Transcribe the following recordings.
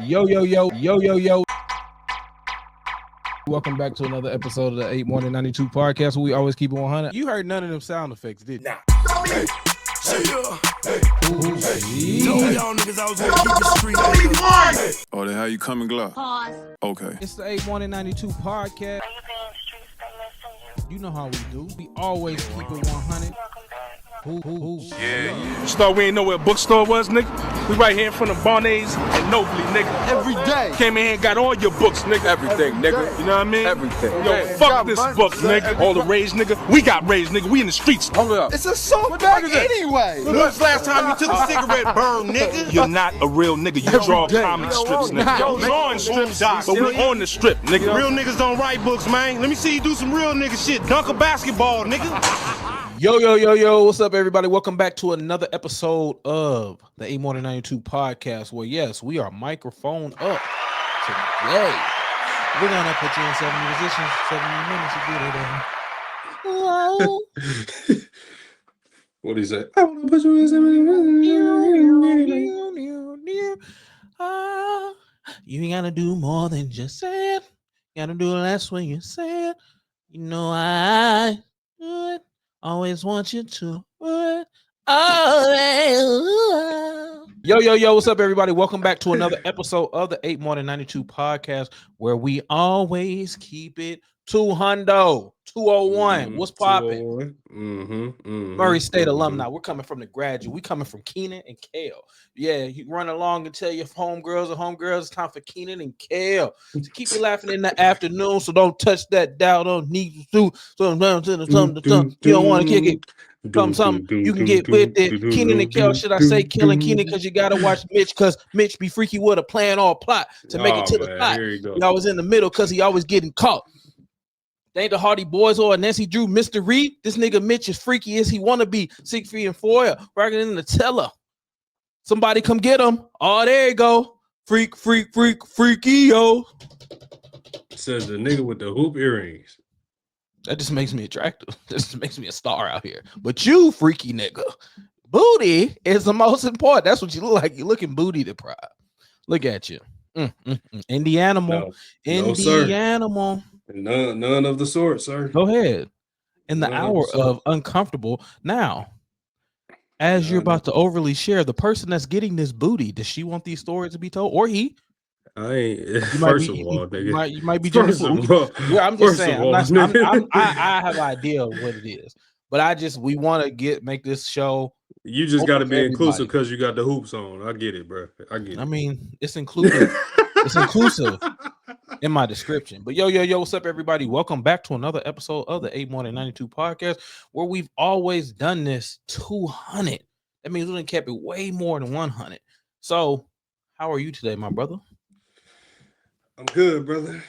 Yo, yo, yo, yo, yo, yo. Welcome back to another episode of the 8 Morning 92 podcast where we always keep it 100. You heard none of them sound effects, did you? Nah. Hey, y'all niggas I was gonna keep it street. Oh, then how you coming, Glock? Pause. Okay. It's the 8 Morning 92 podcast. You know how we do. We always keep it 100. Yeah. Start, we ain't know where a bookstore was, nigga. We right here in front of Barney's and Nobley, nigga. Every day. Came in here and got all your books, nigga. Everything, nigga. You know what I mean? Everything. Yo, fuck this book, nigga. All the rage, nigga. We got rage, nigga. We in the streets. Hold up. It's a soft bag anyway. When's the last time you took a cigarette burn, nigga? You're not a real nigga. You draw comic strips, nigga. Yo, We drawing strips, but we on the strip, nigga. Real niggas don't write books, man. Let me see you do some real nigga shit. Dunk a basketball, nigga. Yo, yo, yo, yo. What's up, everybody? Welcome back to another episode of the 8 Morning 92 podcast where, yes, we are microphone up today. We're going to put you in 70 positions, 70 minutes to get it in. What is that? I want to put you in 70. You ain't got to do more than just say it. You got to do less when you say it. You know I do it. Always want you to. Oh, yo, yo, yo, what's up, everybody? Welcome back to another episode of the 8 Morning 92 podcast where we always keep it 201. What's popping? Murray State alumni. We're coming from the graduate. We coming from Keenan and Kale. Yeah, you run along and tell your homegirls it's time for Keenan and Kale to keep you laughing in the afternoon. So don't touch that dial. Don't need to. So you don't want to kick it. Something you can get with it. Keenan and Kale, should I say killing Keenan? Because you gotta watch Mitch, because Mitch be freaky with a plan or a plot to make it to the plot. He always in the middle because he always getting caught. They ain't the Hardy Boys or Nancy Drew, Mr. Reed. This nigga Mitch is freaky as he wanna be. 6 feet and 4, rocking in the teller. Somebody come get him. Oh, there you go. Freaky, yo. Says the nigga with the hoop earrings. That just makes me attractive. This just makes me a star out here. But you, freaky nigga, booty is the most important. That's what you look like. You're looking booty deprived. Look at you. Indie animal. Indie animal. None of the sort, sir. Go ahead. In the hour of uncomfortable. Now, as you're about to overly share, the person that's getting this booty, does she want these stories to be told? Or he? I ain't. First of all, nigga. You might be doing this. Yeah, I'm just saying. I have an idea of what it is, but we want to make this show. You just got to be inclusive because you got the hoops on. I get it, bro. I get it. I mean, it's inclusive. It's inclusive in my description. But yo, what's up, everybody? Welcome back to another episode of the 8 Morning 92 podcast, where we've always done this 200. That means we done kept it way more than 100. So, how are you today, my brother? I'm good, brother.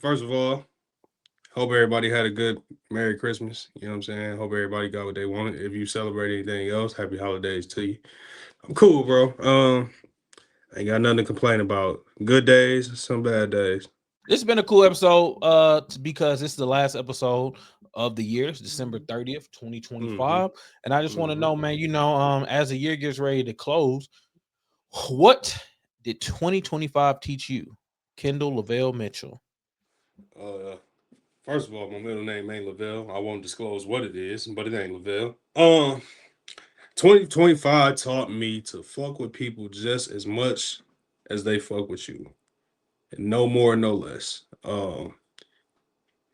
First of all, hope everybody had a good Merry Christmas. You know what I'm saying? Hope everybody got what they wanted. If you celebrate anything else, happy holidays to you. I'm cool, bro. I ain't got nothing to complain about. Good days, some bad days. It's been a cool episode because it's the last episode of the year. It's December 30th, 2025. And I just want to know, man, as the year gets ready to close, what did 2025 teach you? Kendall Lavelle Mitchell. First of all, my middle name ain't Lavelle. I won't disclose what it is, but it ain't Lavelle. 2025 taught me to fuck with people just as much as they fuck with you. And no more, no less.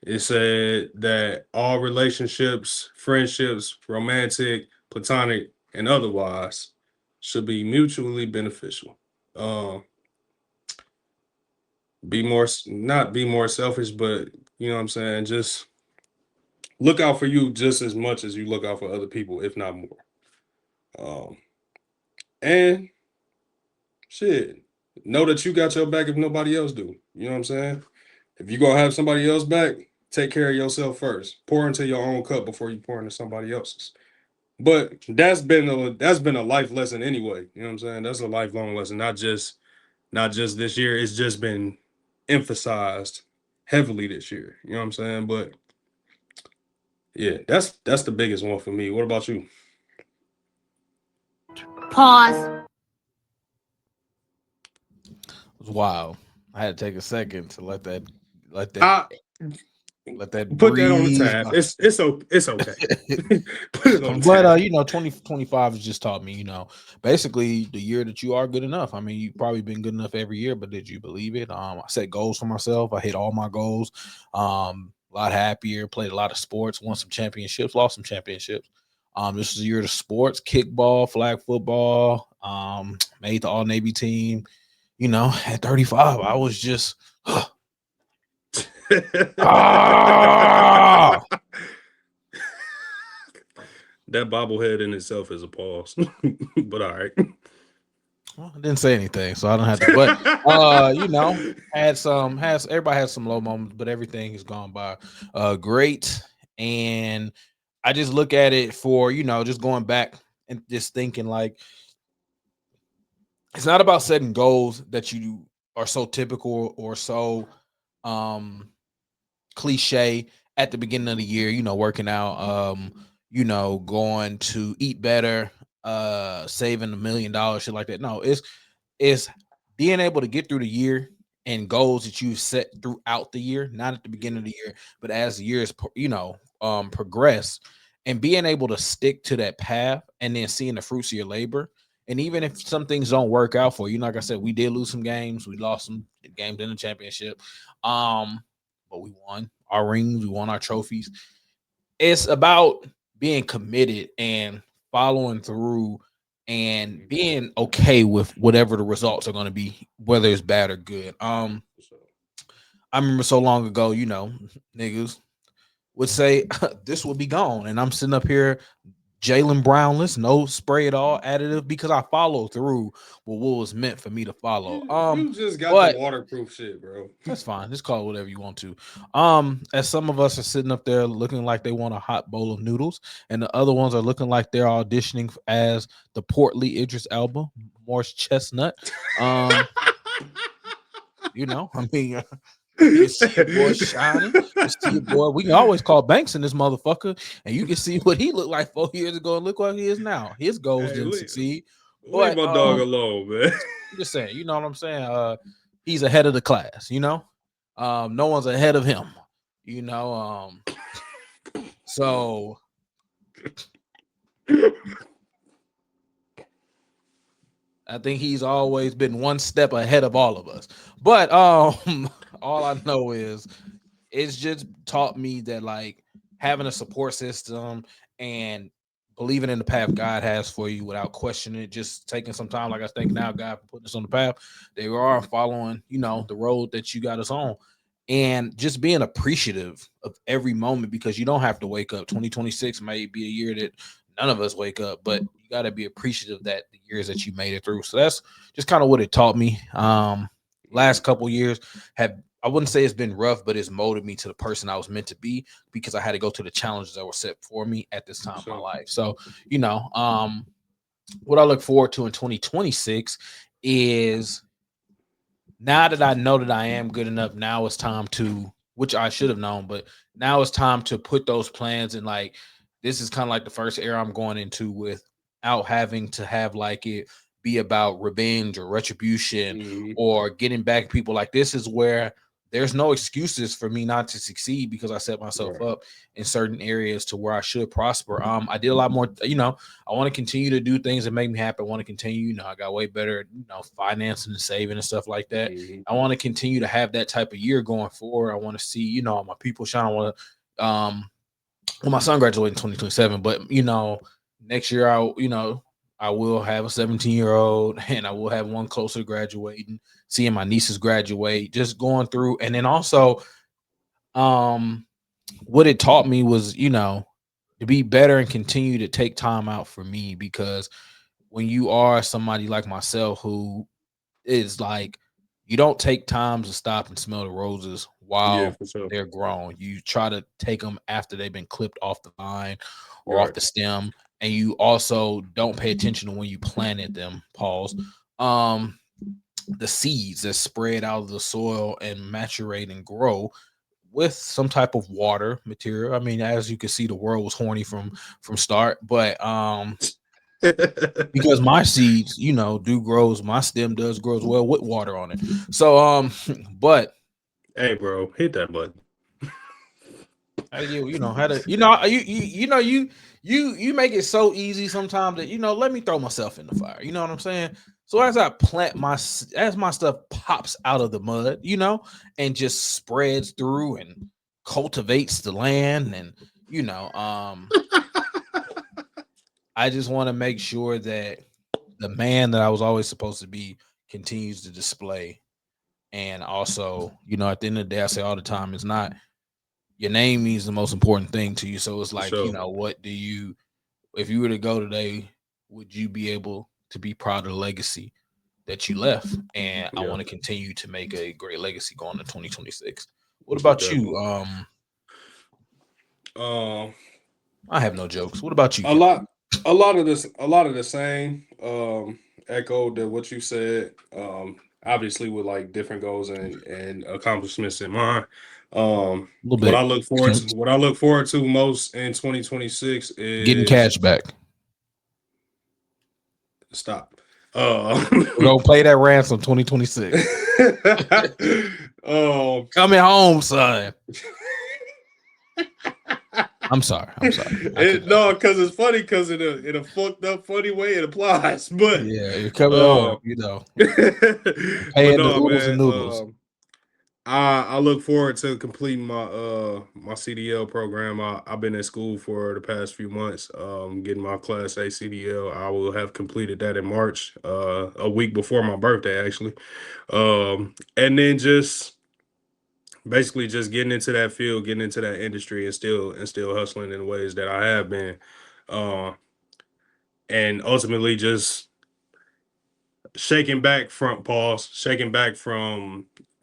It said that all relationships, friendships, romantic, platonic, and otherwise should be mutually beneficial. Not be more selfish, but you know what I'm saying, just look out for you just as much as you look out for other people, if not more. And shit, know that you got your back if nobody else do. You know what I'm saying? If you're gonna have somebody else back, take care of yourself first. Pour into your own cup before you pour into somebody else's. But that's been a life lesson anyway. You know what I'm saying? That's a lifelong lesson, not just this year. It's just been emphasized heavily this year. You know what I'm saying? But yeah, that's the biggest one for me. What about you? Pause. was wild. I had to take a second to let that I put that on the breathe. tab. It's okay. Put it on the But tab. 2025 has just taught me, basically the year that you are good enough. I mean, you've probably been good enough every year, but did you believe it? I set goals for myself. I hit all my goals. A lot happier, played a lot of sports, won some championships, lost some championships. This is the year of sports, kickball, flag football, made the all Navy team. At 35, I was just ah! That bobblehead in itself is a pause. But all right. Well, I didn't say anything, so I don't have to. But everybody has some low moments, but everything has gone by great. And I just look at it for just going back and just thinking like it's not about setting goals that you are so typical or so cliche at the beginning of the year, working out, going to eat better, saving $1 million, shit like that. No, it's being able to get through the year and goals that you set throughout the year, not at the beginning of the year, but as the years progress, and being able to stick to that path and then seeing the fruits of your labor. And even if some things don't work out for you, like I said, we did lose some games. We lost some games in the championship. But we won our rings, we won our trophies. It's about being committed and following through and being okay with whatever the results are going to be, whether it's bad or good. I remember so long ago, niggas would say this will be gone, and I'm sitting up here Jalen Brownless, no spray at all, additive, because I follow through with what was meant for me to follow. You just got But the waterproof shit, bro. that's fine. Just call it whatever you want to. As some of us are sitting up there looking like they want a hot bowl of noodles, and the other ones are looking like they're auditioning as the portly Idris Elba, Morris Chestnut. I mean, you see your boy shining. You see your boy. We can always call Banks in this motherfucker, and you can see what he looked like 4 years ago and look what he is now. His goals didn't succeed. Leave But my dog alone, man. I'm just saying, you know what I'm saying? He's ahead of the class, no one's ahead of him, so I think he's always been one step ahead of all of us. But all I know is it's just taught me that like having a support system and believing in the path God has for you without questioning it, just taking some time. Like I think now God putting us on the path. They are following, the road that you got us on. And just being appreciative of every moment, because you don't have to wake up. 2026 may be a year that none of us wake up, but you got to be appreciative that the years that you made it through. So that's just kind of what it taught me. Last couple years I wouldn't say it's been rough, but it's molded me to the person I was meant to be, because I had to go to the challenges that were set for me at this time of my life. So, what I look forward to in 2026 is, now that I know that I am good enough, now it's time to, which I should have known, but now it's time to put those plans in. Like, this is kind of like the first era I'm going into without having to have like it be about revenge or retribution or getting back people. Like, this is where there's no excuses for me not to succeed, because I set myself up in certain areas to where I should prosper. I did a lot more, I want to continue to do things that make me happy. I want to continue, I got way better at, financing and saving and stuff like that. I want to continue to have that type of year going forward. I want to see, my people shine. I want to, well, my son graduated in 2027, but, next year I will have a 17-year-old, and I will have one closer to graduating, seeing my nieces graduate, just going through. And then also, what it taught me was, to be better and continue to take time out for me, because when you are somebody like myself who is like, you don't take time to stop and smell the roses while they're grown. You try to take them after they've been clipped off the vine or off the stem. And you also don't pay attention to when you planted them, pause. The seeds that spread out of the soil and maturate and grow with some type of water material. I mean, as you can see, the world was horny from start, but because my seeds, do grows. My stem does grows well with water on it. So, but hey, bro, hit that button. you make it so easy sometimes that let me throw myself in the fire. You know what I'm saying? So as I plant as my stuff pops out of the mud, and just spreads through and cultivates the land, and I just want to make sure that the man that I was always supposed to be continues to display. And also, at the end of the day, I say all the time, it's not your name means the most important thing to you. So it's like, Sure. what do you, if you were to go today, would you be able to be proud of the legacy that you left? And I want to continue to make a great legacy going to 2026. What about you? I have no jokes. What about you? A lot of the same. Echoed that what you said. Obviously with like different goals and accomplishments in mind. What I look forward to most in 2026 is getting cash back. Stop. Go play that ransom 2026. Coming home, son. I'm sorry. No, because it's funny because in a fucked up funny way it applies. But yeah, you're coming on, Paying the oodles and noodles. I look forward to completing my my CDL program. I've been in school for the past few months, getting my Class A CDL. I will have completed that in March, a week before my birthday, actually. And then just basically just getting into that field, getting into that industry, and still hustling in ways that I have been, and ultimately just shaking back from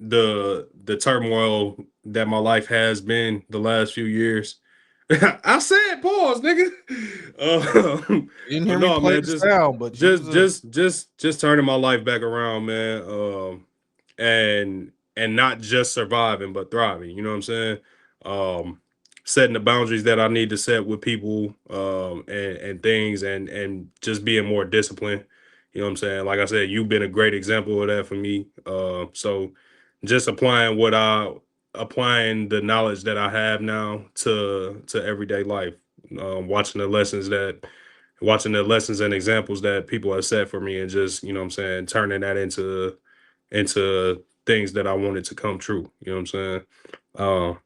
the turmoil that my life has been the last few years. I said pause, nigga. You didn't hear me play the sound, but just turning my life back around, man. And not just surviving but thriving. You know what I'm saying? Setting the boundaries that I need to set with people, and things, and just being more disciplined. You know what I'm saying? Like I said, you've been a great example of that for me. So just applying the knowledge that I have now to everyday life. Watching the lessons and examples that people have set for me, and just, you know what I'm saying, turning that into things that I wanted to come true. You know what I'm saying?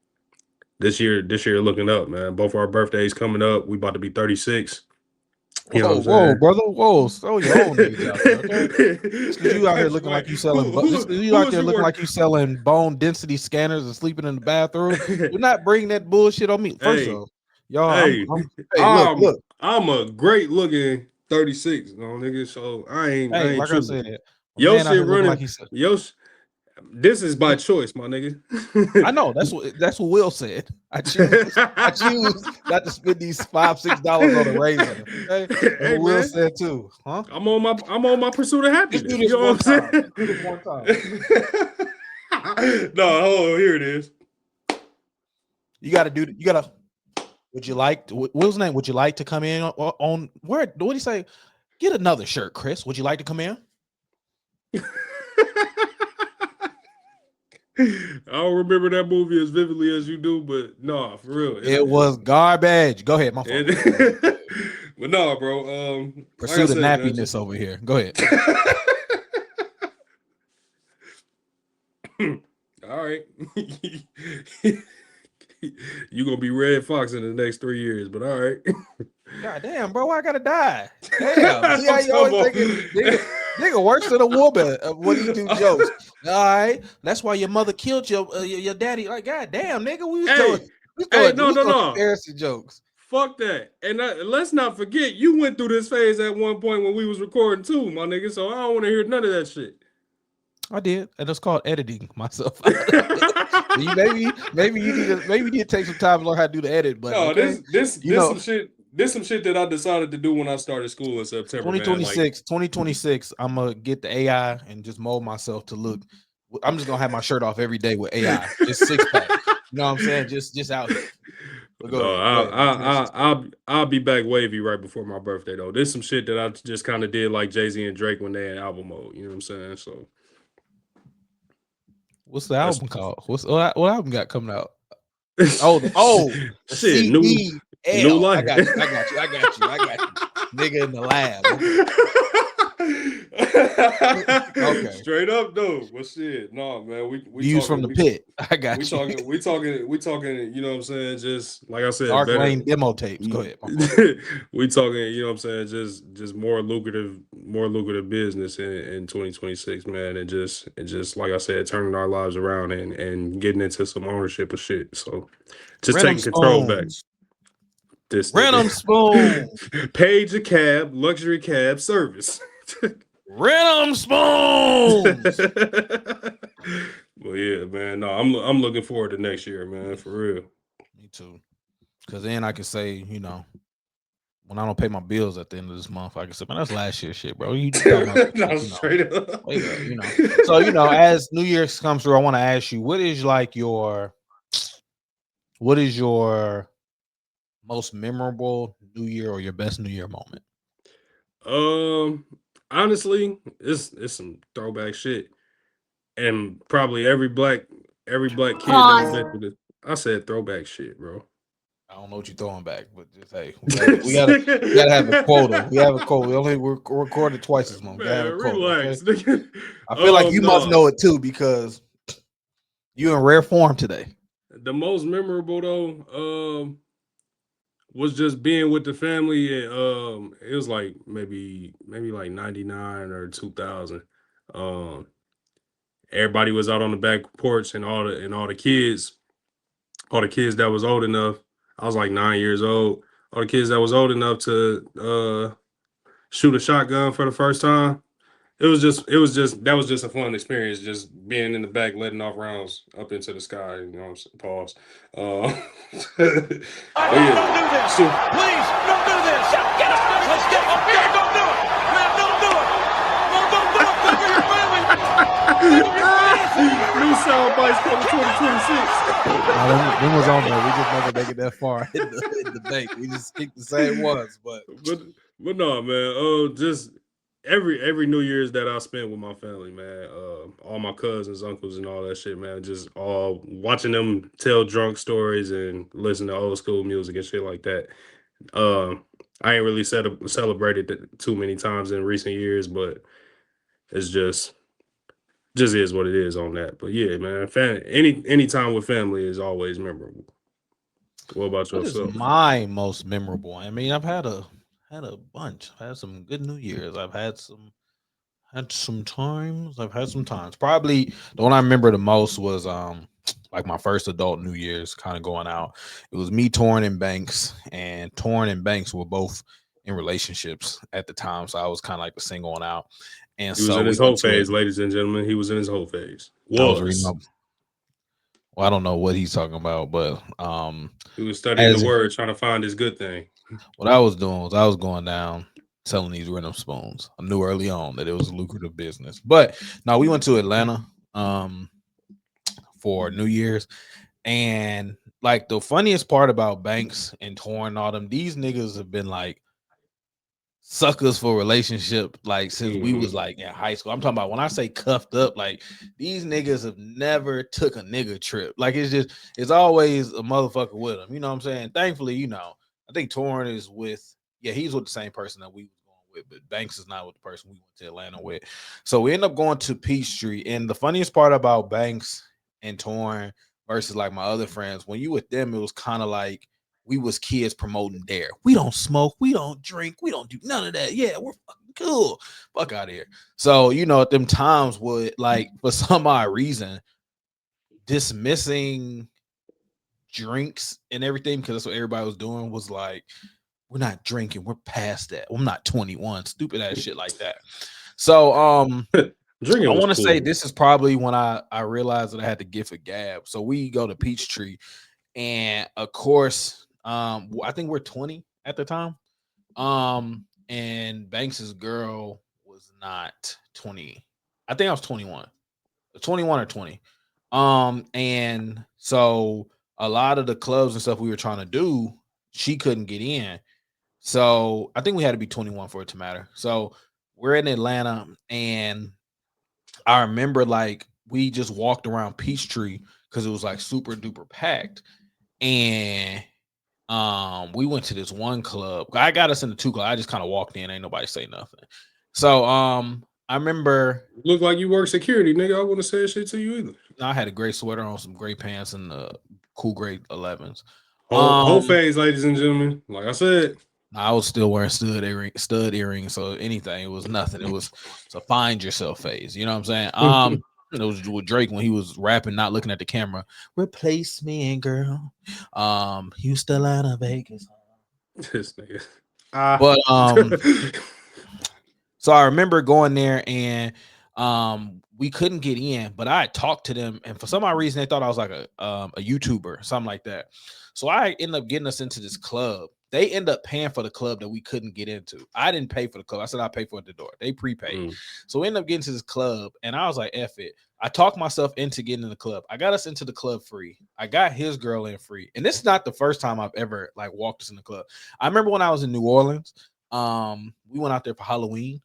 This year looking up, man. Both our birthdays coming up. We about to be 36. You know whoa, brother. Whoa, throw your own niggas out there, okay? Just because you out here looking like you selling, like you selling bone density scanners and sleeping in the bathroom, do not bring that bullshit on me. First off, y'all, look. I'm a great looking 36, nigga. So I ain't like tripping. I said, Your shit running like this is by choice, my nigga. I know that's what Will said. I choose not to spend these $5-6 on a razor. Okay? Hey, Will man. said too, huh? I'm on my pursuit of happiness. Let's do this one time. Do this one time. No, hold on, here it is. You gotta. Would you like Will's name? Would you like to come in on where? What do you say? Get another shirt, Chris. Would you like to come in? I don't remember that movie as vividly as you do, but no, for real. It was garbage. Go ahead, my fault. But no, bro. Pursue the nappiness over here. Go ahead. All right. You're gonna be Red Fox in the next 3 years, but all right. God damn, bro, I gotta die. Damn. See how you always thinking nigga worse than a woman when you do jokes. All right. That's why your mother killed your daddy. Like, god damn, nigga, we was doing comparison jokes. Fuck that. And let's not forget, you went through this phase at one point when we was recording too, my nigga. So I don't want to hear none of that shit. I did, and it's called editing myself. maybe you need to take some time to learn how to do the edit. But no, okay? This some shit that I decided to do when I started school in September. 2026, I'm gonna get the AI and just mold myself to look. I'm just gonna have my shirt off every day with AI, just 6-pack. You know what I'm saying? Just out here. But go No, ahead. Go ahead. I'll be back wavy right before my birthday though. There's some shit that I just kind of did like Jay-Z and Drake when they in album mode. You know what I'm saying? So What's the that's album called? What album got coming out? The shit. New CDL. I life. got you. Nigga in the lab. Okay. Straight up though. But shit, no man. We Views talking. from the pit. I got We you. talking. We talking. You know what I'm saying? Just like I said, Dark better. Lane demo tapes. Go ahead. We talking. You know what I'm saying? Just more lucrative business in 2026, man, and just like I said, turning our lives around and getting into some ownership of shit. So just Random taking control back. spoons. This Random spoons. Page a cab, luxury cab service. Random spoons. Well, yeah, man. No, I'm looking forward to next year, man. For real. Me too. Because then I can say, when I don't pay my bills at the end of this month, I can say, man, that's last year's shit, bro. You talking about No, straight up. wait up, So, as New Year's comes through, I want to ask you, what is your most memorable New Year or your best New Year moment? Honestly, it's some throwback shit, and probably every black kid that been through this. I said throwback shit, bro. I don't know what you're throwing back, but just hey, we gotta have a quota. We have a quota. We only recorded twice this month. We gotta have a quota. Relax. Okay? I feel like you must know it too because you in rare form today. The most memorable though, was just being with the family, and it was like maybe like 99 or 2000. Um, everybody was out on the back porch, and all the kids that was old enough. I was like 9 years old. All the kids that was old enough to shoot a shotgun for the first time. That was just a fun experience, just being in the back, letting off rounds up into the sky. You know what I'm saying? Pause. But yeah. Don't do this. Please, don't do this. Get up. Let's get up there. Don't do it. Man, don't do it. No, don't do it. Think of your family. Think of your family. New sound bites coming 2026. Them was on there. We just never make it that far in the bank. We just keep the same ones, but no, man. Just every New Year's that I spent with my family, man. All my cousins, uncles, and all that shit, man. Just all watching them tell drunk stories and listen to old school music and shit like that. I ain't really celebrated it too many times in recent years, but it's just is what it is on that. But yeah, man, any time with family is always memorable. What about what is yourself? my most memorable? I mean, I've had a bunch. I've had some good New Year's. I've had some times. I've had some times. Probably the one I remember the most was like my first adult New Year's kind of going out. It was me, Torn, and Banks, and Torn and Banks were both in relationships at the time, so I was kind of like the single one out. And He was so in his we whole went to phase, ladies and gentlemen. He was in his whole phase. I was reading up. Well, I don't know what he's talking about, but he was studying the word, trying to find his good thing. What I was doing was I was going down selling these random spoons. I knew early on that it was a lucrative business. But no, we went to Atlanta for New Year's, and like the funniest part about Banks and Torn and all them, these niggas have been like suckers for relationship like since we was like in high school. I'm talking about when I say cuffed up, like these niggas have never took a nigga trip. Like it's always a motherfucker with them. You know what I'm saying? Thankfully, I think Torn is he's with the same person that we was going with, but Banks is not with the person we went to Atlanta with. So we end up going to Peachtree. And the funniest part about Banks and Torn versus like my other friends, when you with them, it was kind of like we was kids promoting Dare. We don't smoke, we don't drink, we don't do none of that. Yeah, we're fucking cool. Fuck out of here. So, at them times would like for some odd reason dismissing drinks and everything, because that's what everybody was doing, was like, we're not drinking, we're past that. I'm not 21, stupid ass shit like that. So Drinking I want to cool. say this is probably when I realized that I had to give a gab. So we go to Peachtree, and of course, I think we're 20 at the time. And Banks's girl was not 20. I think I was 21. 21 or 20. And so a lot of the clubs and stuff we were trying to do, she couldn't get in. So I think we had to be 21 for it to matter. So we're in Atlanta, and I remember like we just walked around Peachtree because it was like super duper packed. And we went to this one club. I got us into 2 clubs. I just kind of walked in, ain't nobody say nothing. So I remember Look like you work security, nigga. I wouldn't say shit to you either. I had a gray sweater on, some gray pants, and cool gray 11s. Whole phase, ladies and gentlemen. Like I said, I was still wearing stud earrings, so anything, it was nothing. It was a find yourself phase. You know what I'm saying? It was with Drake when he was rapping, not looking at the camera. Replace me, girl. You still out of Vegas? This nigga. But so I remember going there, and we couldn't get in, but I talked to them, and for some odd reason they thought I was like a YouTuber, something like that. So I ended up getting us into this club. They end up paying for the club that we couldn't get into. I didn't pay for the club. I said I'll pay for it at the door. They prepaid. So we ended up getting to this club, and I was like, F it. I talked myself into getting in the club. I got us into the club free. I got his girl in free. And this is not the first time I've ever like walked us in the club. I remember when I was in New Orleans, we went out there for Halloween.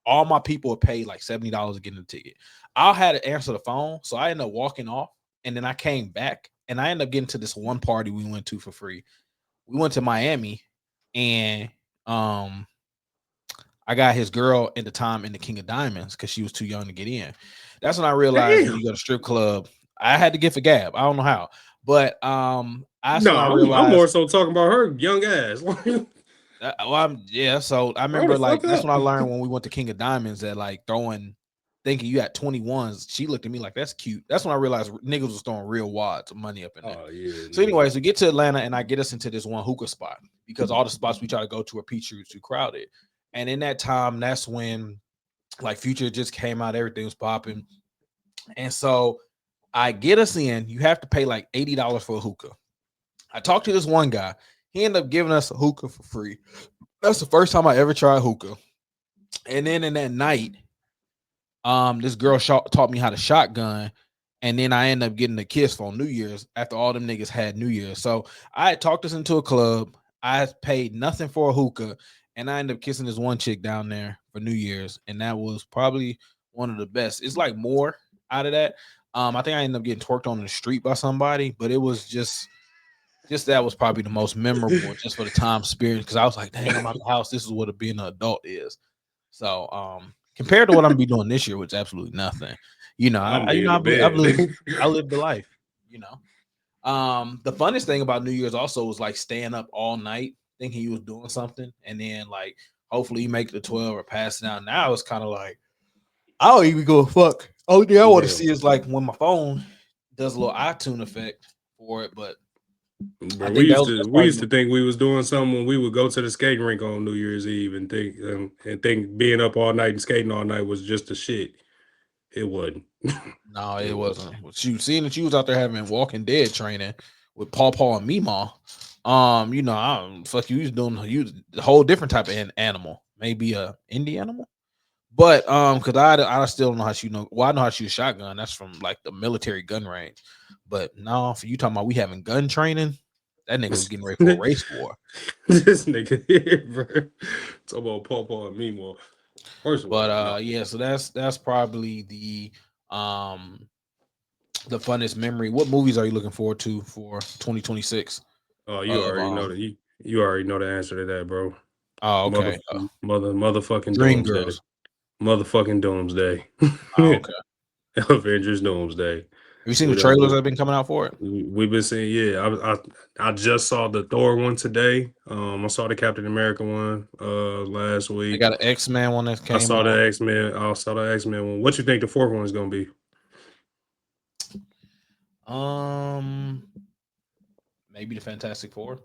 All my people would pay like $70 to get in the ticket. I had to answer the phone, so I ended up walking off, and then I came back, and I ended up getting to this one party we went to for free. We went to Miami, and I got his girl at the time in the King of Diamonds because she was too young to get in. That's when I realized when you go to strip club, I had to get for gab. I don't know how, but I'm more so talking about her young ass. So I remember like that's when I learned when we went to King of Diamonds that like thinking you had 21s. She looked at me like that's cute. That's when I realized niggas was throwing real wads of money up in there. Yeah, so anyways, we get to Atlanta, and I get us into this one hookah spot because all the spots we try to go to are Peachtree too crowded. And in that time, that's when like Future just came out, everything was popping. And so I get us in. You have to pay like $80 for a hookah. I talked to this one guy. He ended up giving us a hookah for free. That's the first time I ever tried hookah. And then in that night, this girl taught me how to shotgun, and then I ended up getting a kiss for New Year's after all them niggas had New Year's. So I had talked us into a club. I paid nothing for a hookah, and I ended up kissing this one chick down there for New Year's, and that was probably one of the best. It's like more out of that. I think I ended up getting twerked on the street by somebody, but it was just that was probably the most memorable just for the time spirit, because I was like, dang, I'm out the house. This is what being an adult is. So compared to what I'm gonna be doing this year, which is absolutely nothing. You know, I lived the life, you know. The funnest thing about New Year's also was like staying up all night thinking you was doing something, and then like hopefully you make it to 12 or pass it out. Now it's kind of like I don't even go fuck. Only thing I want to see is like when my phone does a little iTunes effect for it, but Bro, we used to think we was doing something when we would go to the skating rink on New Year's Eve and think being up all night and skating all night was just the shit. It wasn't. No, it wasn't. Shoot, seeing that you was out there having Walking Dead training with Paw and Meemaw, you know, fuck you was doing a whole different type of animal, maybe a indie animal. But because I still don't know how to shoot. I know how to shoot a shotgun. That's from like the military gun range. But no, for you talking about we having gun training, that nigga was getting ready for a race war. This nigga here, bro. Talking about Paw and Meemaw. Yeah, so that's probably the funnest memory. What movies are you looking forward to for 2026? Oh, you already know that. You already know the answer to that, bro. Oh, okay. Motherfucking Dream Doomsday. Girls. Motherfucking Doomsday. Oh, okay. Avengers Doomsday. Have you seen the trailers that have been coming out for it? We've been seeing, yeah. I just saw the Thor one today. I saw the Captain America one last week. They got an X-Men one that came out. I saw the X-Men one. What you think the fourth one is gonna be? Maybe the Fantastic Four.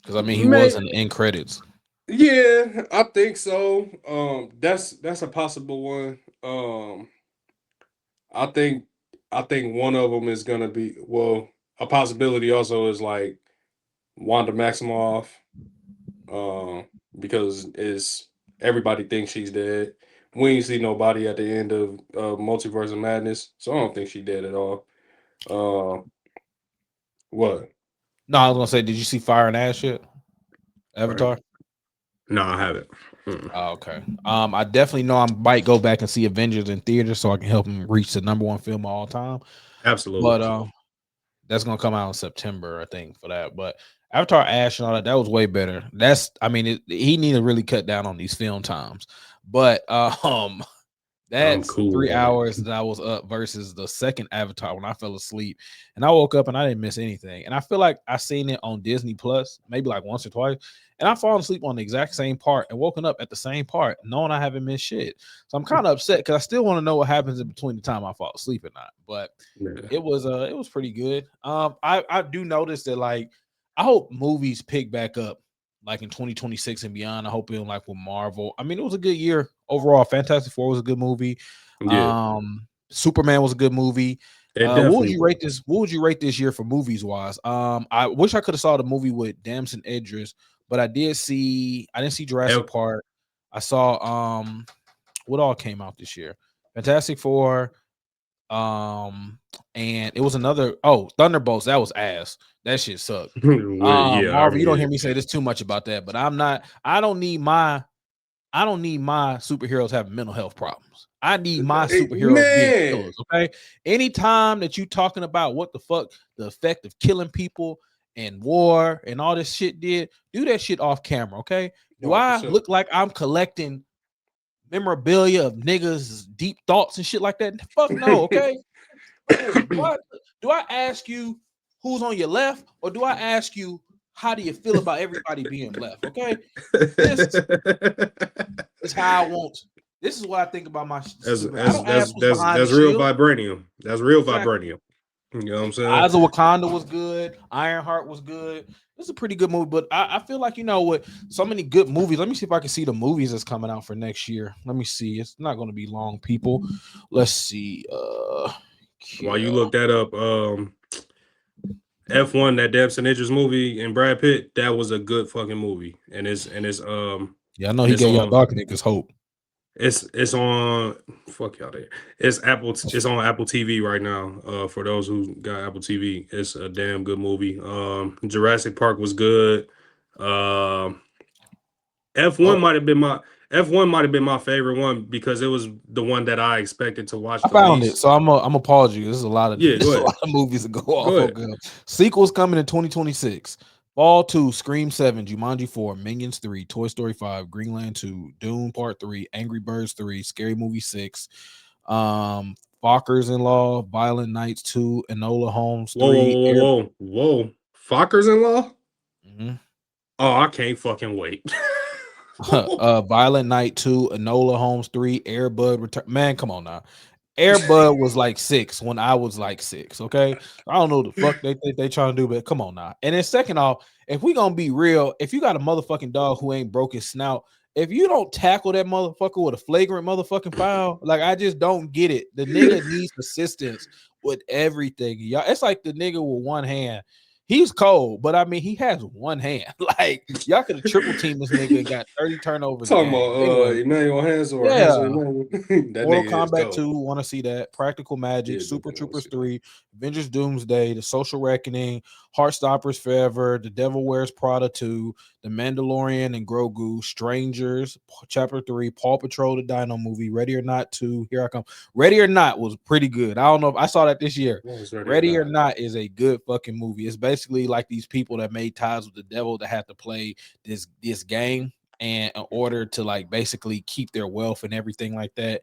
Because I mean he wasn't in credits. Yeah, I think so. That's a possible one. I think one of them is gonna be a possibility also is like Wanda Maximoff, because everybody thinks she's dead. We ain't see nobody at the end of Multiverse of Madness, so I don't think she's dead at all. What? No, I was gonna say, did you see Fire and Ash yet? Avatar. No, I haven't. Oh, okay. I definitely know I might go back and see Avengers in theater so I can help him reach the #1 film of all time. Absolutely. But that's gonna come out in September, I think, for that. But Avatar Ash and all that was way better. I mean, he need to really cut down on these film times. But I'm that's cool 3 on it. hours that I was up versus the second Avatar when I fell asleep. And I woke up and I didn't miss anything. And I feel like I seen it on Disney Plus, maybe like once or twice. And I fallen asleep on the exact same part and woken up at the same part, knowing I haven't missed shit. So I'm kind of upset because I still want to know what happens in between the time I fall asleep or not. But Yeah. it was pretty good. I do notice that, like, I hope movies pick back up like in 2026 and beyond. I hope it like with Marvel. I mean, it was a good year overall. Fantastic Four was a good movie. Yeah. Superman was a good movie. It What would definitely you rate this? What would you rate this year for movies wise? I wish I could have saw the movie with Damson Idris, but I didn't see Jurassic Park. I saw what all came out this year? Fantastic Four, and it was another Thunderbolts. That was ass. That shit sucked. yeah, Marvel, you don't hear me say this too much about that, but I don't need my superheroes having mental health problems. I need my superheroes being man. killers. Okay. Anytime that you talking about what the fuck the effect of killing people and war and all this shit did, do that shit off camera. Okay. Do Oh, for I sure. look like I'm collecting memorabilia of niggas' deep thoughts and shit like that? Fuck no. Okay. Do I ask you who's on your left, or do I ask you how do you feel about everybody being left? Okay, this is how I want. This is what I think about my Superman. I don't ask who's behind the that's real shield. vibranium. That's real Exactly. vibranium. You know what I'm saying? Eyes of Wakanda was good. Ironheart was good. It's a pretty good movie, but I feel like, with so many good movies. Let me see if I can see the movies that's coming out for next year. Let me see. It's not going to be long, people. Let's see. While you look that up, F1, that Damson Idris movie and Brad Pitt, that was a good fucking movie. And it's yeah, I know he gave y'all dark niggas hope. It's on fuck y'all there. It's on Apple TV right now. For those who got Apple TV, it's a damn good movie. Jurassic Park was good. F1 might have been my favorite one because it was the one that I expected to watch I the found it, least. so I'm a pause you. There's a lot of Yeah, go ahead. movies to go off. Go ahead. Okay. Sequels coming in 2026. Fall 2, Scream 7, Jumanji 4, Minions 3, Toy Story 5, Greenland 2, Dune Part 3, Angry Birds 3, Scary Movie 6, Fockers in Law, Violent Nights 2, Enola Holmes 3. Whoa. Fockers in Law? Mhm. Oh, I can't fucking wait. Violent Night 2, Enola Holmes 3, Air Bud Return. Man, come on now. Air Bud was like 6 when I was like 6. Okay. I don't know what the fuck they think they trying to do, but come on now. And then second off, if we gonna be real, if you got a motherfucking dog who ain't broke his snout, if you don't tackle that motherfucker with a flagrant motherfucking foul, like, I just don't get it. The nigga needs assistance with everything. Y'all, it's like the nigga with one hand. He's cold, but I mean, he has one hand. Like, y'all could have triple teamed this nigga and got 30 turnovers. Talking about Anyway, Emmanuel Hanson or yeah. Hanson Emmanuel. That Mortal nigga is Kombat cold. 2, want to see that. Practical Magic, Yeah, Super definitely wanna Troopers see 3, Avengers Doomsday, The Social Reckoning, Heartstoppers Forever, The Devil Wears Prada 2, The Mandalorian and Grogu, Strangers, Chapter 3, Paw Patrol, the Dino movie, Ready or Not 2, Here I Come. Ready or Not was pretty good. I don't know if I saw that this year. What was Ready or Not is a good fucking movie. It's basically like these people that made ties with the devil that have to play this game, and in order to, like, basically keep their wealth and everything like that,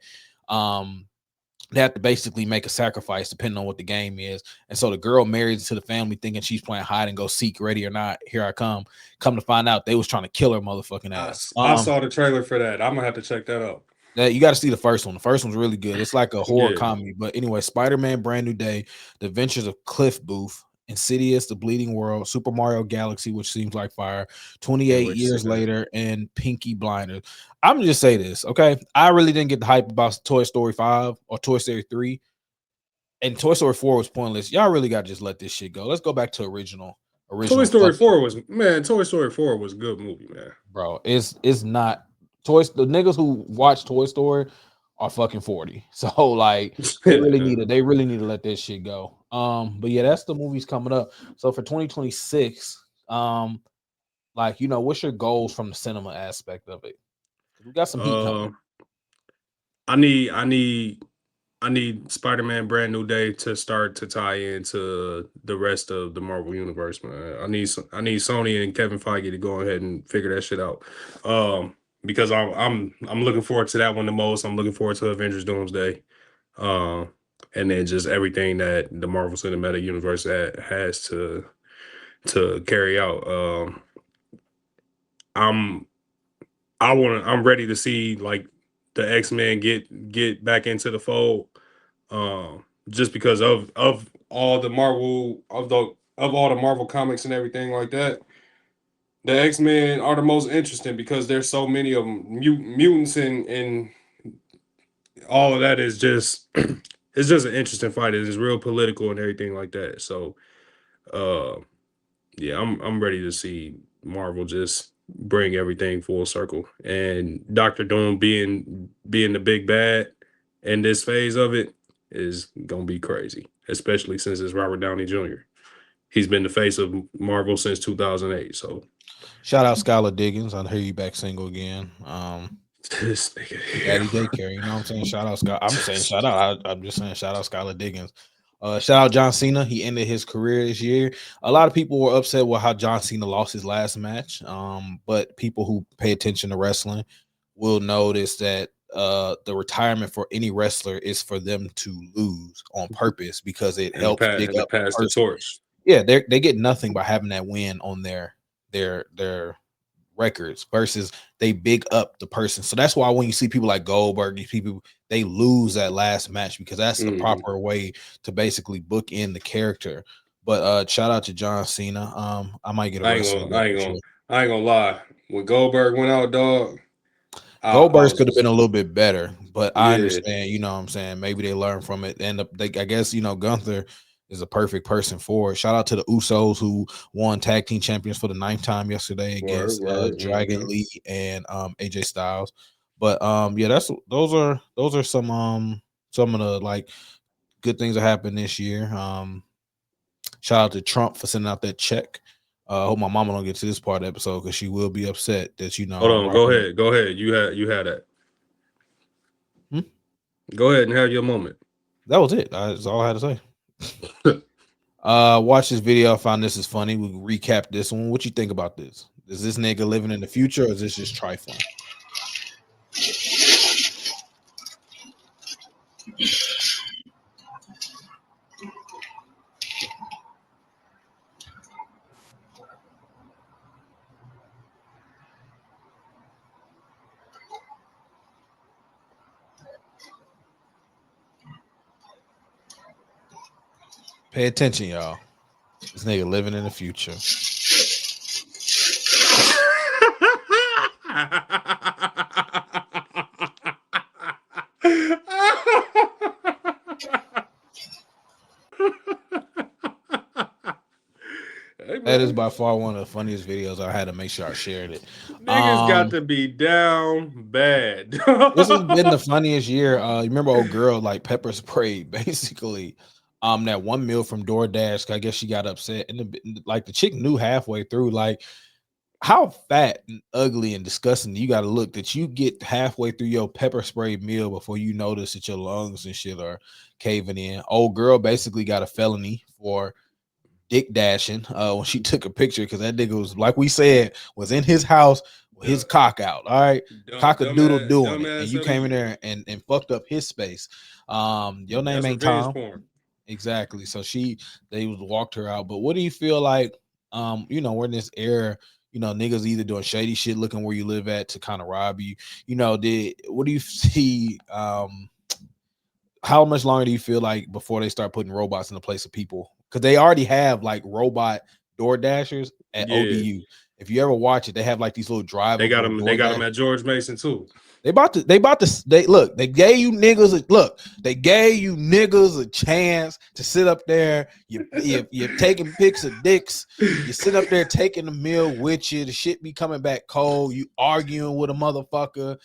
they have to basically make a sacrifice depending on what the game is. And so the girl marries to the family thinking she's playing hide and go seek, Ready or Not, Here I Come. Come to find out they was trying to kill her motherfucking ass. I saw the trailer for that. I'm gonna have to check that out. That you got to see the first one. The first one's really good. It's like a horror Yeah. comedy. But anyway, Spider-Man Brand New Day, The Adventures of Cliff Booth, Insidious, The Bleeding World, Super Mario Galaxy, which seems like fire, 28 years later, and Pinky Blinders. I'm gonna just say this, okay? I really didn't get the hype about Toy Story 5 or Toy Story 3. And Toy Story 4 was pointless. Y'all really got to just let this shit go. Let's go back to original. Toy Story 4 was a good movie, man. Bro, it's not Toys. The niggas who watch Toy Story are fucking 40. So, like, they really need to let this shit go. But yeah, that's the movies coming up. So for 2026, like what's your goals from the cinema aspect of it? We got some heat coming. Uh, I need I need I need Spider-Man Brand New Day to start to tie into the rest of the Marvel universe, man. I need Sony and Kevin Feige to go ahead and figure that shit out. Because I'm looking forward to that one the most. I'm looking forward to Avengers Doomsday. And then just everything that the Marvel Cinematic Universe has to carry out. I'm I'm ready to see like the X-Men get back into the fold. Just because of all the Marvel of all the Marvel comics and everything like that. The X-Men are the most interesting because there's so many of them. Mutants and all of that is just it's just an interesting fight. It's real political and everything like that. So uh yeah, I'm ready to see Marvel just bring everything full circle. And Doctor Doom being the big bad in this phase of it is gonna be crazy, especially since it's Robert Downey Jr. He's been the face of Marvel since 2008. So Shout out Skylar Diggins. I hear you back single again. this nigga Daddy here. daycare. You know what I'm saying? Shout out Scott. I'm saying shout out. I'm just saying shout out Skylar Diggins. Shout out John Cena. He ended his career this year. A lot of people were upset with how John Cena lost his last match. But people who pay attention to wrestling will notice that the retirement for any wrestler is for them to lose on purpose because it and helps big to up the pass the person. torch. Yeah, they get nothing by having that win on their records versus they big up the person. So that's why when you see people like Goldberg, these people they lose that last match because that's the proper way to basically book in the character. But shout out to John Cena. I might get a I ain't wrestling gonna I belt ain't this gonna year. I ain't gonna lie. When Goldberg went out, dog, I Goldberg's was could have been a just little bit better, but I yeah. understand, you know what I'm saying? Maybe they learn from it. And I guess, Gunther is a perfect person for it. Shout out to the Usos who won tag team champions for the ninth time yesterday against Word. Dragon Lee and AJ Styles. But yeah, those are some of the like good things that happened this year. Shout out to Trump for sending out that check. I hope my mama don't get to this part of the episode because she will be upset that Hold I'm on, go brought up. ahead. Go ahead. You had that. Hmm? Go ahead and have your moment. That was it. That's all I had to say. Watch this video. I found this is funny. We can recap this one. What you think about this? Is this nigga living in the future or is this just trifling? Pay attention, y'all. This nigga living in the future. Hey, That is man. by far one of the funniest videos. I had to make sure I shared it. Niggas got to be down bad. This has been the funniest year. You remember old girl like pepper spray, basically. That 1 meal from DoorDash. I guess she got upset, and like the chick knew halfway through, like how fat and ugly and disgusting you got to look that you get halfway through your pepper spray meal before you notice that your lungs and shit are caving in. Old girl basically got a felony for dick dashing when she took a picture because that nigga was like we said was in his house with his cock out. All right, cock a doodle doing it, and dumbass you of the came in year. there and fucked up his space. Your name That's ain't revenge Tom. porn. Exactly. So they walked her out. But what do you feel like? We're in this era. Niggas either doing shady shit, looking where you live at to kind of rob you. What do you see? How much longer do you feel like before they start putting robots in the place of people? Because they already have like robot door dashers at Yeah. ODU. If you ever watch it, they have like these little drive. They got them. They got them at George Mason too. They look. They gave you niggas a chance to sit up there. You're taking pics of dicks. You sit up there taking the meal with you. The shit be coming back cold. You arguing with a motherfucker.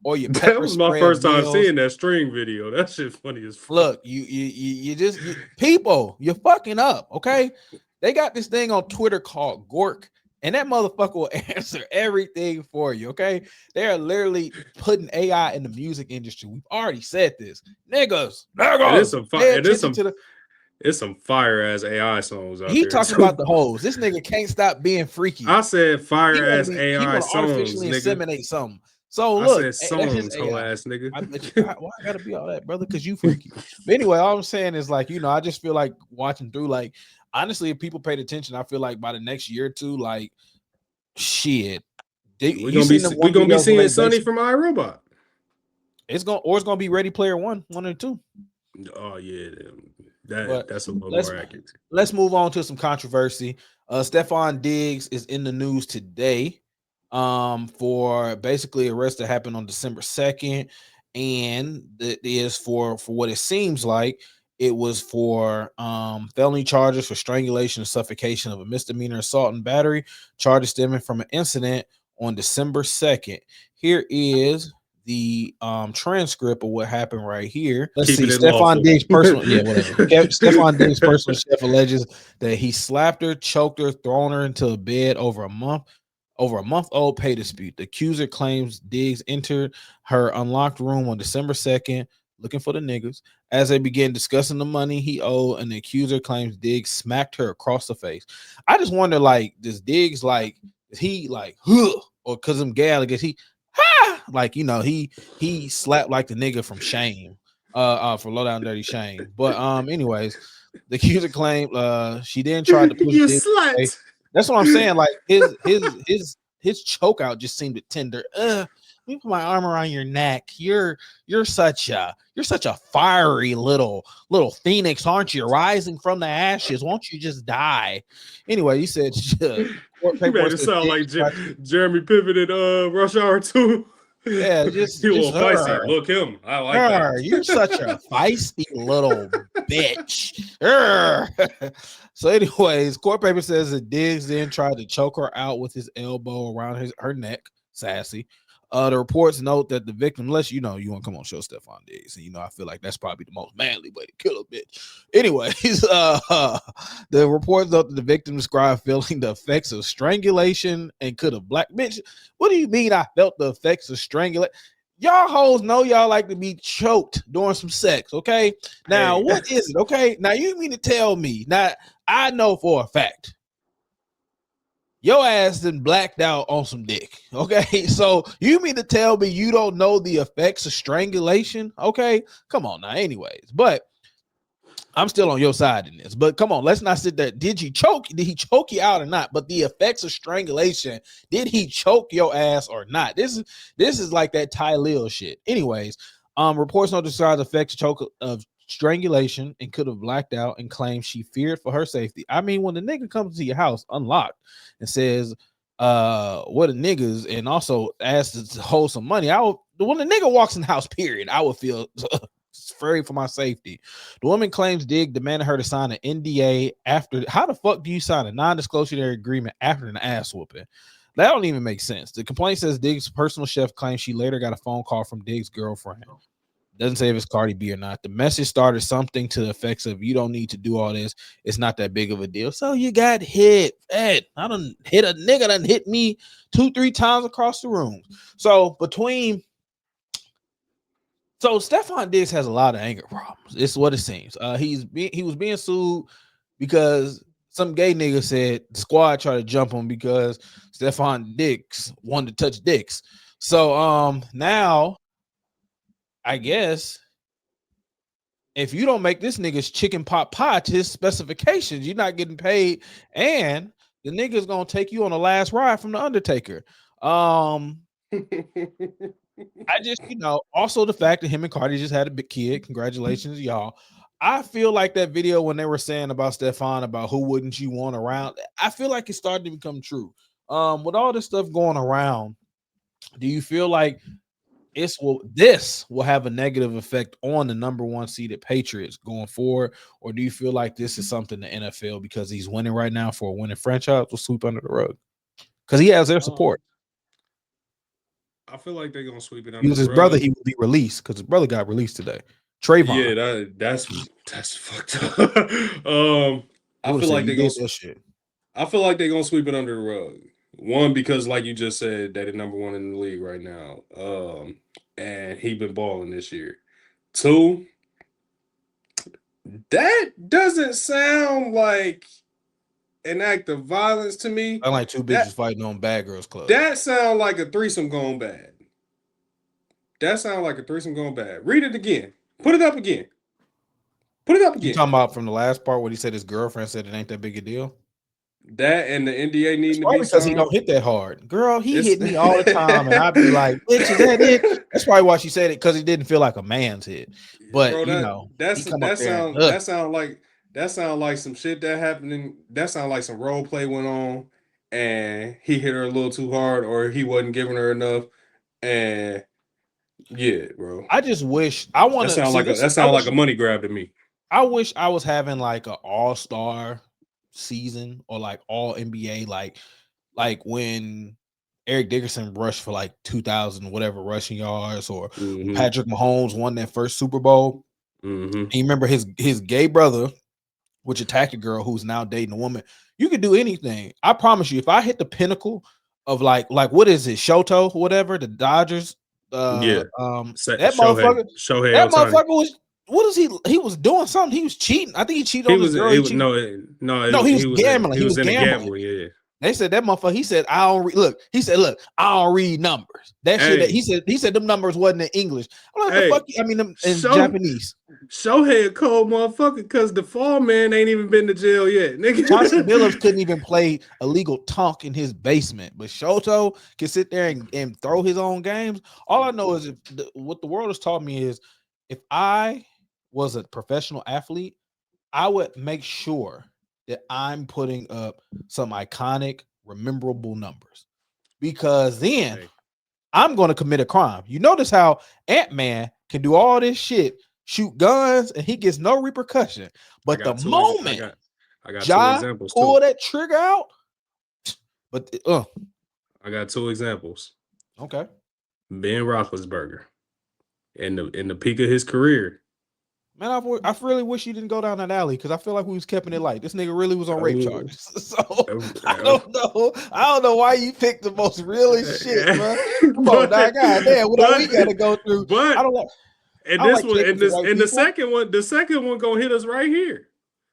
Or you pepper. That was my first time seeing that string video. That shit funny as fuck. Look, you people, you're fucking up. Okay, they got this thing on Twitter called Gork. And that motherfucker will answer everything for you, okay? They are literally putting AI in the music industry. We've already said this. Niggas. It's some fire-ass AI songs out there. He talking about the hoes. This nigga can't stop being freaky. I said fire-ass AI songs, artificially inseminate something. So look, I said songs, whole ass nigga. Why I gotta be all that, brother? Because you freaky. But anyway, all I'm saying is like, I just feel like watching through, like, honestly, if people paid attention, I feel like by the next year or two, like, shit, we're gonna be seeing Sonny from iRobot. It's gonna be Ready Player One or two. Oh yeah, that's a little more accurate. Let's move on to some controversy. Stephon Diggs is in the news today, for basically arrest that happened on December 2nd, and it is for what it seems like. It was for felony charges for strangulation and suffocation of a misdemeanor assault and battery, charges stemming from an incident on December 2nd. Here is the transcript of what happened right here. Let's see. Stephon Diggs' personal, Stephon Diggs' personal chef alleges that he slapped her, choked her, thrown her into a bed over a month-old pay dispute. The accuser claims Diggs entered her unlocked room on December 2nd, looking for the niggas. As they began discussing the money he owed, and the accuser claims Diggs smacked her across the face. I just wonder, like, does Diggs, like, is he like, huh? Or because I'm gay, I guess he, ha! Like, he slapped like the nigga from Shame, for Low Down Dirty Shame. But anyways, the accuser claimed she then tried to push Diggs away. That's what I'm saying. Like, his choke out just seemed tender. Let me put my arm around your neck. You're such a fiery little phoenix, aren't you? Rising from the ashes. Won't you just die? Anyway, he said you made it sound like Jeremy Piven in Rush Hour 2. Yeah, just feisty. Look him. I like that. You're such a feisty little bitch. So, anyways, court paper says that Diggs then tried to choke her out with his elbow around her neck. Sassy. The reports note that the victim, unless you want to come on show Stephon Diggs, and I feel like that's probably the most manly way to kill a bitch. Anyways, the reports note that the victim described feeling the effects of strangulation and could have black bitch. What do you mean I felt the effects of strangulation? Y'all hoes know y'all like to be choked during some sex, okay? Now, what is it? Okay, now you mean to tell me? Now, I know for a fact your ass done blacked out on some dick. Okay. So you mean to tell me you don't know the effects of strangulation? Okay. Come on now. Anyways, but I'm still on your side in this. But come on, let's not sit there. Did he choke you out or not? But the effects of strangulation, did he choke your ass or not? This is like that Ty Lil shit. Anyways, reports no describe the effects of strangulation and could have blacked out, and claimed she feared for her safety. I mean, when the nigga comes to your house unlocked and says what a niggas, and also asks to hold some money, when the nigga walks in the house, period, I would feel afraid for my safety. The woman claims Diggs demanded her to sign an NDA after. How the fuck do you sign a non-disclosure agreement after an ass whooping? That don't even make sense. The complaint says Diggs' personal chef claims she later got a phone call from Diggs' girlfriend. Doesn't say if it's Cardi B or not. The message started something to the effects of, you don't need to do all this. It's not that big of a deal. So you got hit. Ed, I done hit a nigga done hit me 2-3 times across the room. So Stephon Diggs has a lot of anger problems. It's what it seems. He was being sued because some gay nigga said the squad tried to jump him because Stephon Diggs wanted to touch dicks. So now I guess if you don't make this nigga's chicken pot pie to his specifications, you're not getting paid, and the nigga's gonna take you on the last ride from the Undertaker. I just, also the fact that him and Cardi just had a big kid. Congratulations, y'all. I feel like that video when they were saying about Stephon about who wouldn't you want around, I feel like it's starting to become true. With all this stuff going around, do you feel like this will have a negative effect on the number 1 seeded Patriots going forward, or do you feel like this is something the NFL, because he's winning right now for a winning franchise, will sweep under the rug because he has their support? I feel like they're gonna sweep it under. He was his brother. He would be released because his brother got released today. Trayvon. Yeah, that's fucked up. I feel like they're gonna that shit. I feel like they're gonna sweep it under the rug. One, because like you just said, that is number 1 in the league right now. And he been balling this year. 2, that doesn't sound like an act of violence to me. I like 2 bitches fighting on Bad Girls Club. That sound like a threesome gone bad. That sound like a threesome gone bad. Read it again. Put it up again. Put it up again. You talking about from the last part when he said his girlfriend said it ain't that big a deal? That and the NDA needing to be because signed. he don't hit that hard. Girl, he hit me all the time, and I'd be like, "Bitch, is that it?" That's probably why she said it, because he didn't feel like a man's hit. But Bro, that sound like some shit that happened. That sound like some role play went on, and he hit her a little too hard, or he wasn't giving her enough. And yeah, bro, I just wish I want to. That sound like a money grab to me. I wish I was having like an all-star season or like all NBA, like when Eric Dickerson rushed for like 2,000 whatever rushing yards, or Patrick Mahomes won that first Super Bowl. And you remember his gay brother, which attacked a girl who's now dating a woman. You could do anything. I promise you, if I hit the pinnacle of like what is it, Shoto, whatever, the Dodgers. That motherfucker was. What is he? He was doing something. He was cheating. I think he cheated on his girl. He was gambling. He was gambling. Yeah. They said that motherfucker. He said, "I don't read." Look, he said, "Look, I don't read numbers." That shit. That he said them numbers wasn't in English. I'm like, the fuck? I mean, them in Japanese. Shohei a cold motherfucker because the fall man ain't even been to jail yet, nigga. Johnson Billups couldn't even play illegal tonk in his basement, but Shoto can sit there and throw his own games. All I know is what the world has taught me is if I was a professional athlete, I would make sure that I'm putting up some iconic, rememberable numbers, because then I'm going to commit a crime. You notice how Ant-Man can do all this shit, shoot guns, and he gets no repercussion. But the moment I got Ja 2 examples pull that trigger out, but I got 2 examples. Okay. Ben Roethlisberger, in the peak of his career. Man, I really wish you didn't go down that alley, because I feel like we was keeping it light. This nigga really was on rape charges. So I don't know why you picked the most realest shit, bro. Come on, dog. God damn, what we gotta go through. But I don't like. And the second one gonna hit us right here.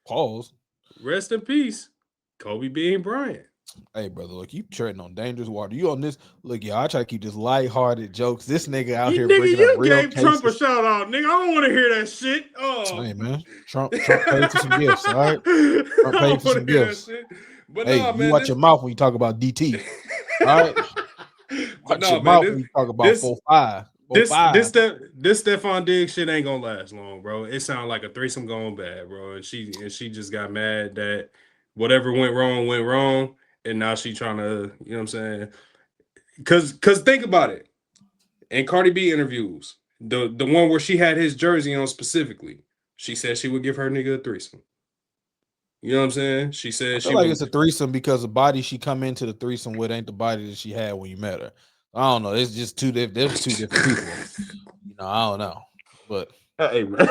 Pause. Rest in peace, Kobe Bean Bryant. Hey, brother, look, you treading on dangerous water. You on this? Look, y'all, I try to keep this lighthearted jokes. This nigga out here bringing up real cases. Trump a shout out, nigga. I don't want to hear that shit. Oh, hey, man, Trump paid for some gifts, all right? Trump paid for some gifts. But hey, you watch your mouth when you talk about DT, all right? Watch your mouth when you talk about 4-5. This Stephon Diggs shit ain't gonna last long, bro. It sounds like a threesome going bad, bro. And she just got mad that whatever went wrong. And now she trying to, you know what I'm saying? Cause think about it. In Cardi B interviews, the one where she had his jersey on specifically, she said she would give her nigga a threesome. You know what I'm saying? She said it's a threesome because the body she come into the threesome with ain't the body that she had when you met her. I don't know. It's just two different people. You know, I don't know. But hey, man.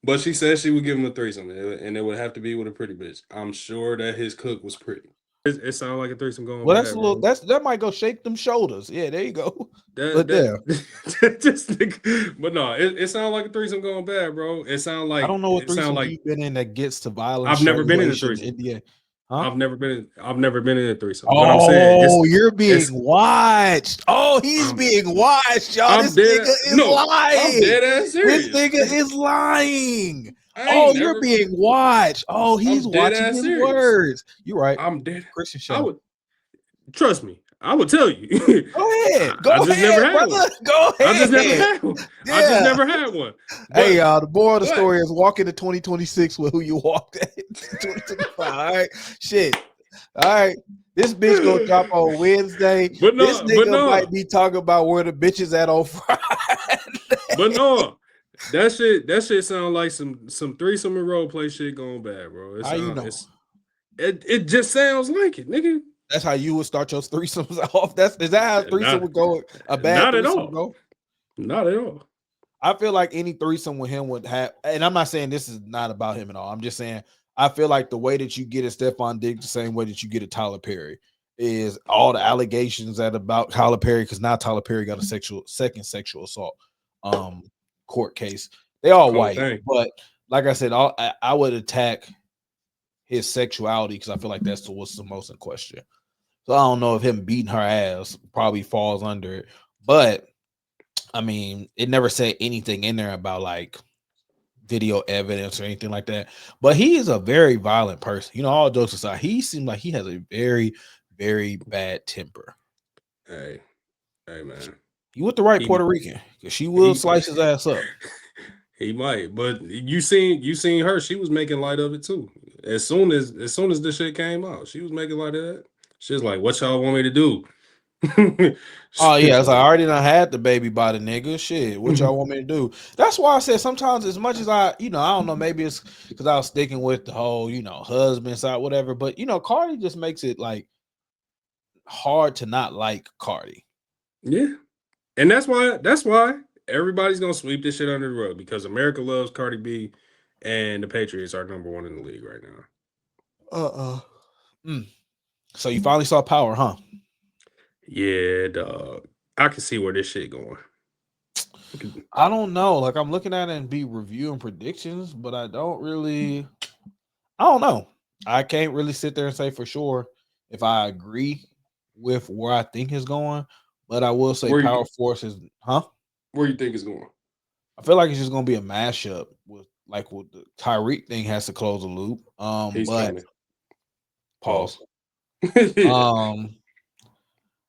But she said she would give him a threesome, and it would have to be with a pretty bitch. I'm sure that his cook was pretty. It sounds like a threesome going. Well, bad, that might go shake them shoulders. Yeah, there you go. But no, it sounds like a threesome going bad, bro. It sounds like I don't know what threesome you've been in that gets to violence. I've never been in a threesome. India. Huh? I've never been in a threesome. Oh, I'm saying you're being watched. Oh, he's being watched, y'all. This nigga is lying. I'm dead ass serious. This nigga is lying. Oh, you're being watched. Oh, he's watching his words. You're right. I'm dead. Christian show. Trust me. I would tell you. Go ahead. Go I just ahead, never had brother. one. Go ahead. I just never had one. Yeah. I just never had one. Hey, But, the moral of the but- story is walk into 2026 with who you walked at 2025. All right. Shit. All right. This bitch gonna drop on Wednesday. But no, This but nigga no. might be talking about where the bitches at on Friday. But no, that shit sound like some threesome and role play shit going bad, bro. How you know? It just sounds like it, nigga. That's how you would start your threesomes off. Is that how a threesome would go? A bad not at threesome all. would go? Not at all. I feel like any threesome with him would have, and I'm not saying this is not about him at all. I'm just saying I feel like the way that you get a Stephon Diggs, the same way that you get a Tyler Perry, is all the allegations that about Tyler Perry, because now Tyler Perry got a second sexual assault court case. They all white, but like I said, I would attack his sexuality because I feel like that's what's the most in question. So I don't know if him beating her ass probably falls under it, but I mean, it never said anything in there about like video evidence or anything like that. But he is a very violent person. You know, all jokes aside, he seems like he has a very, very bad temper. Hey, man. You with the right Puerto Rican, because she will slice his ass up. He might, but you seen her. She was making light of it too. As soon as this shit came out, she was making light of that. She was like, "What y'all want me to do?" Oh yeah, it's like, I already done had the baby by the nigga. Shit, what y'all want me to do? That's why I said sometimes, as much as I don't know, maybe it's because I was sticking with the whole, husband side, whatever. But Cardi just makes it like hard to not like Cardi. Yeah, and that's why everybody's gonna sweep this shit under the rug, because America loves Cardi B, and the Patriots are number one in the league right now. So you finally saw Power, huh? Yeah, dog. I can see where this shit going. I don't know. Like, I'm looking at it and be reviewing predictions, but I don't know. I can't really sit there and say for sure if I agree with where I think it's going, but I will say Power Force is, Where you think it's going? I feel like it's just gonna be a mashup with the Tyreek thing has to close the loop. He's but coming. Pause.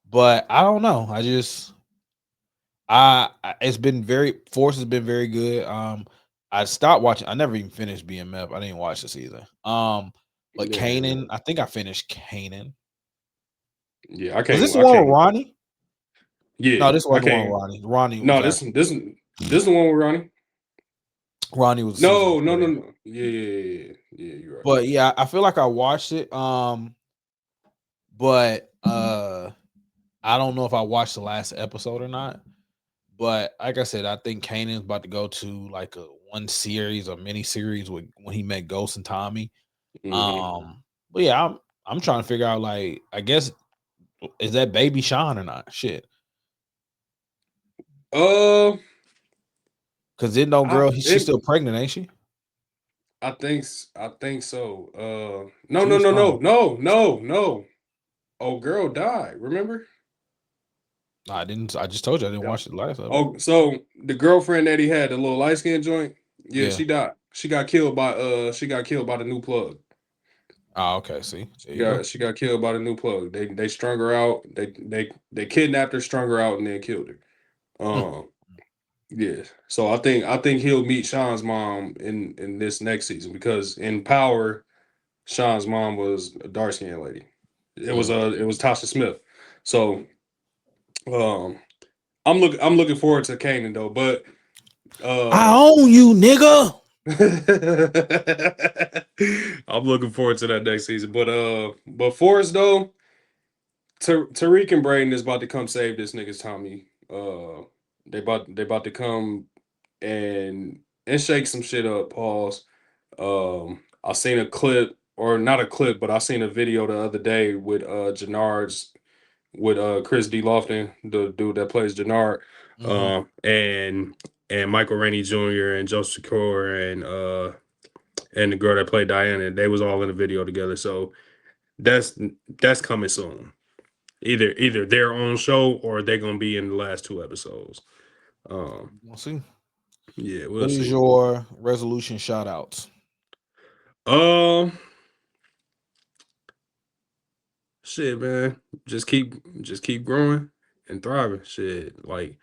But I don't know. Force has been very good. I stopped watching. I never even finished BMF. I didn't watch this either. But yeah, Kanan, I think I finished Kanan. Yeah, I can't. Was this the one with Ronnie? Yeah, no, this wasn't the one with Ronnie. Ronnie. No, this is the one with Ronnie. Ronnie was no. Yeah, you're right. But yeah, I feel like I watched it. But I don't know if I watched the last episode or not. But like I said, I think Kanan's about to go to like a one series or mini series when he met Ghost and Tommy. Mm-hmm. But yeah, I'm trying to figure out, like, I guess, is that baby Sean or not? Shit. Because then no girl, she's still pregnant, ain't she? I think so. No. Oh, girl died. Remember? No, I didn't. I just told you I didn't watch the last episode. Oh, so the girlfriend that he had, the little light skin joint, yeah, she died. She got killed by the new plug. Oh, okay. See, she got killed by the new plug. They strung her out. They kidnapped her, strung her out, and then killed her. Yeah. So I think he'll meet Sean's mom in this next season, because in Power, Sean's mom was a dark skinned lady. It was Tasha Smith. So I'm looking forward to Kanan though, but I own you, nigga. I'm looking forward to that next season. But Forrest though, Tariq and Braden is about to come save this nigga's Tommy. They about to come and shake some shit up. Pause. I seen a clip, or not a clip, but I seen a video the other day with Jannard's, with Chris D. Lofton, the dude that plays Jannard, and Michael Rainey Jr. and Joe Secor and the girl that played Diana. They was all in the video together. So that's coming soon. Either their own show, or they're gonna be in the last 2 episodes. We'll see. Yeah, we'll what see. Is your resolution shout outs? Shit, man. Just keep growing and thriving. Shit, like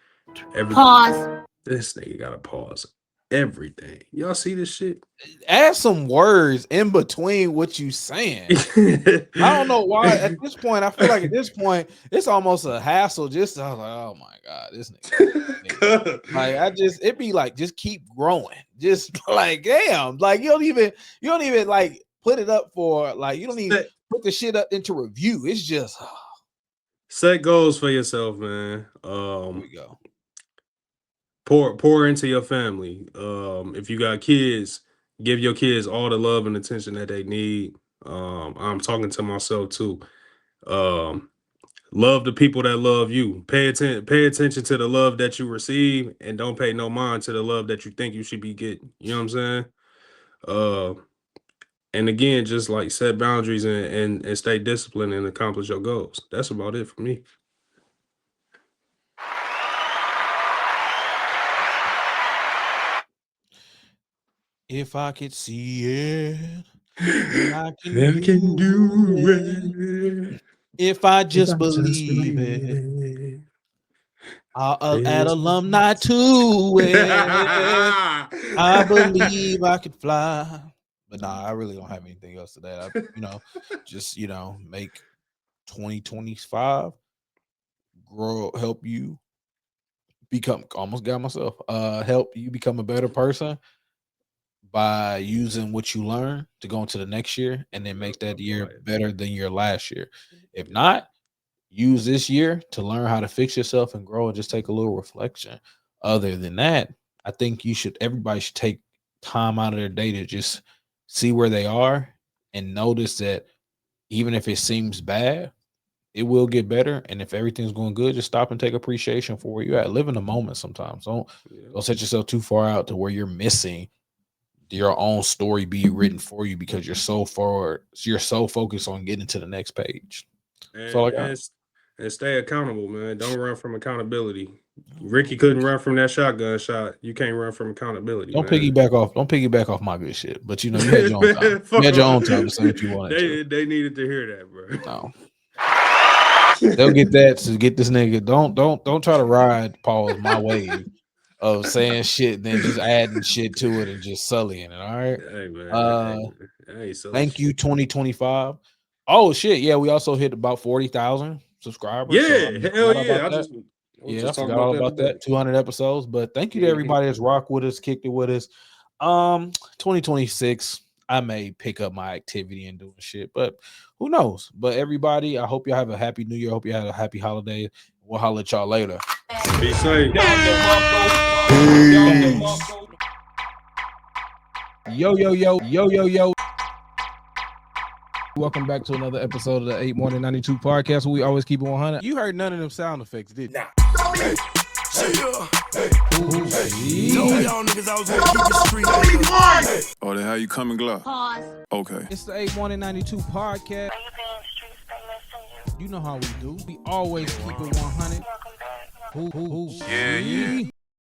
Pause. this nigga gotta pause everything. Y'all see this shit? Add some words in between what you saying. I don't know why. At this point, I feel like at this point, it's almost a hassle. Just I was like, oh my god, this nigga. Like it'd be like, just keep growing. Just like, damn, like you don't even like put it up for like you don't even put the shit up into review. It's just set goals for yourself, man. Here we go. Pour into your family. If you got kids, give your kids all the love and attention that they need. I'm talking to myself too. Love the people that love you. Pay attention to the love that you receive, and don't pay no mind to the love that you think you should be getting. You know what I'm saying? And again, just like set boundaries and stay disciplined and accomplish your goals. That's about it for me. If I could see it, I can do it. If I just believe it, I'll add alumni to it. I believe I could fly. But nah, I really don't have anything else to that. Just make 2025 grow, help you become. Almost got myself. Help you become a better person by using what you learn to go into the next year and then make that year better than your last year. If not, use this year to learn how to fix yourself and grow and just take a little reflection. Other than that, I think everybody should take time out of their day to just see where they are and notice that even if it seems bad, it will get better. And if everything's going good, just stop and take appreciation for where you're at. Live in the moment sometimes. Don't set yourself too far out to where you're missing your own story being written for you because you're so focused on getting to the next page. And stay accountable, man. Don't run from accountability. Ricky couldn't run from that shotgun shot. You can't run from accountability. Don't piggyback off my good shit. But you had your own time. You had your own time to say what you wanted. They needed to hear that, bro. No. They'll get that to get this nigga. Don't try to ride Paul's my wave of saying shit and then just adding shit to it and just sullying it. All right. Hey man. Thank you, 2025. Oh shit. Yeah, we also hit about 40,000 subscribers. Yeah, hell yeah. I forgot all about that. 200 episodes. But thank you to everybody that's rocked with us, kicked it with us. 2026, I may pick up my activity and doing shit, but who knows? But everybody, I hope y'all have a happy new year. I hope you have a happy holiday. We'll holler at y'all later. Be safe. Yo. Welcome back to another episode of the 8 Morning 92 podcast where we always keep it 100. You heard none of them sound effects, did you? Hey, y'all niggas, I was gonna keep it street. Oh, then how you coming, Glock? Pause. Okay. It's the 8 Morning 92 podcast. You know how we do. We always keep it 100. Yeah.